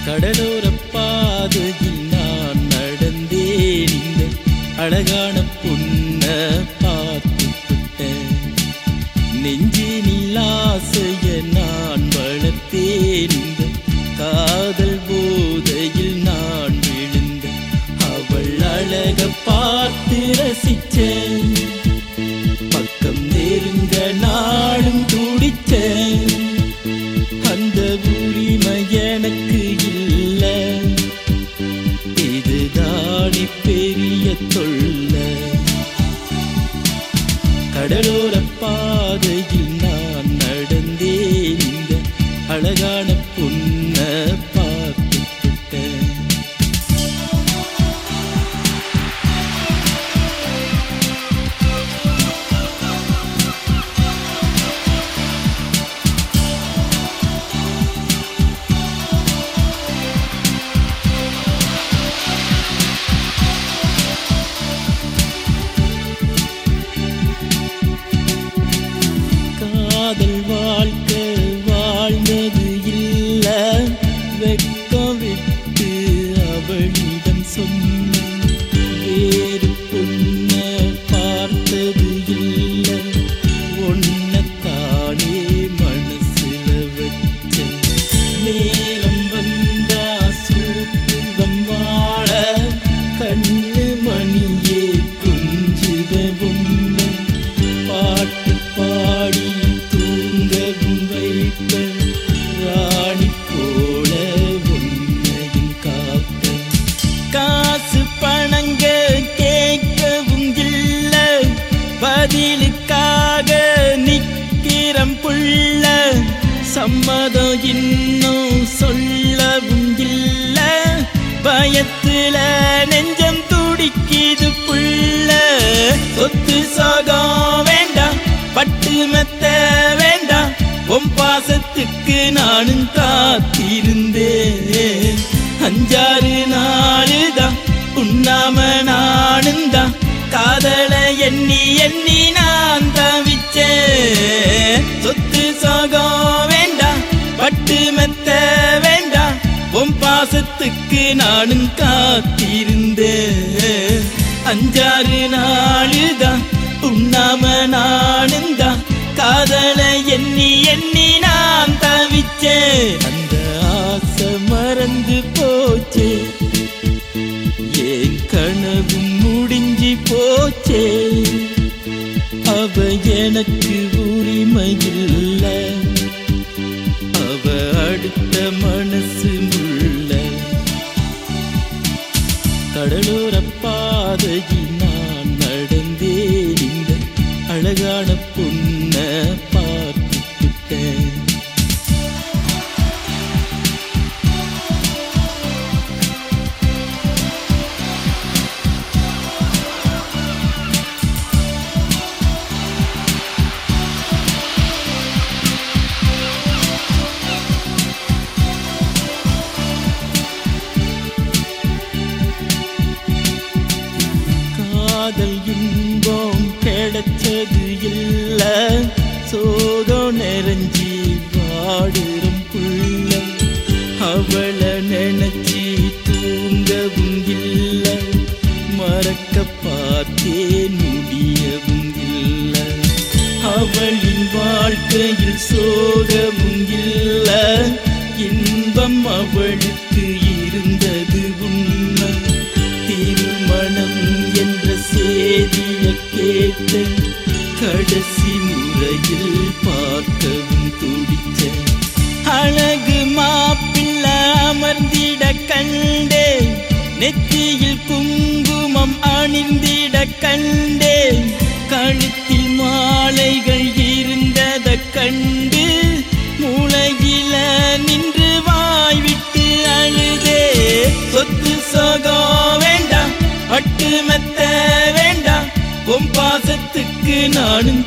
கடலோரப் பாதையில் நான் நடந்தேன், இந்த அழகான பொண்ண பார்த்துவிட்டேன். நெஞ்சினில் ஆசைய நான் வளர்த்தேன், இந்த காதல் போதையில் நான் விழுந்தேன். அவள் அழக பார்த்து ரசிச்சேன், பக்கம் நெருங்க நாளும் துடிச்சேன். அந்த உரிமை எனக்கு இல்ல, இதுதானே பெரிய தொல்லை. கடலோரப் பாதையில் நான் நடந்தேன், இந்த அழகான பொண்ண பார்த்துவிட்டேன். காதல் வாழ்க்கை வாழ்ந்தது இல்ல, வெட்கம் விட்டு அவளிடம் சொன்னேன். வேறு பொண்ண பார்த்தது இல்ல, ஒன்னத்தானே மனசுல வச்சேன். நேரம் வந்தா சூட்டுவம் வாழ, கண்ணு மணியே கொஞ்சுத பொண்ண பாட்டு பாடி தூங்கவும் வைப்பேன். ராணி போல உன்னையும் காப்பேன். காசு பணங்க கேட்கவும் இல்ல, பதிலுக்காக நிக்கிறம் புள்ள. சம்மதம் இன்னும் சொல்லவும் இல்ல, பயத்துல நெஞ்சம் துடிக்குது புள்ள. சொத்து சோகம் வேண்டாம், பட்டு மெத்த வேண்டாம், உன் பாசத்துக்கு நானும் காத்திருந்தேன். 5-6 நாளுதான் உண்ணாம நானுந்தான், காதலை எண்ணி எண்ணி நான் தவிச்சேன். சொத்து சோகம் வேண்டாம், பட்டு மெத்த வேண்டாம், உன் பாசத்துக்கு நானும் காத்திருந்தேன். 5-6 நாளுதான் உண்ணாம நானுந்தான், காதலை எண்ணி எண்ணி நான் தவிச்சேன். அந்த ஆசை மறந்து போச்சே, ஏன் கனவும் முடிஞ்சு போச்சே. அவ எனக்கு உரிமை இல்ல, அவ அடுத்த மனசு முள்ள. கடலோரப் பாதையில் நான் நடந்தேன், இந்த அழகான பொண்ண பார்த்துவிட்டேன். காதல் இன்பம் கிடைச்சது இல்ல, சோகம் நிறைஞ்சி வாடுறும் புள்ள. அவளை நினைச்சி தூங்கவும் இல்ல, மறக்க பார்த்தேன் முடியவும் இல்ல. அவளின் வாழ்க்கையில் சோகமும் இல்ல, இன்பம் அவளுக்கு இருந்தது உண்மை. திருமணம் என்ற செய்திய கேட்ட, கடைசி முறையில் பார்க்கவும் துடிச்சேன். அழகு மாப்பிள்ளை அமர்ந்திட கண்டேன், நெத்தியில் குங்குமம் அணிந்திட கண்டேன். கழுத்தில் மாலைகள் இருந்தத கண்டு, மூளையில நின்று வாய்விட்டு அழுதே. சொத்து சோகம் வேண்டாம், பட்டு மெத்த வேண்டாம், உன் பாசத்துக்கு நானும்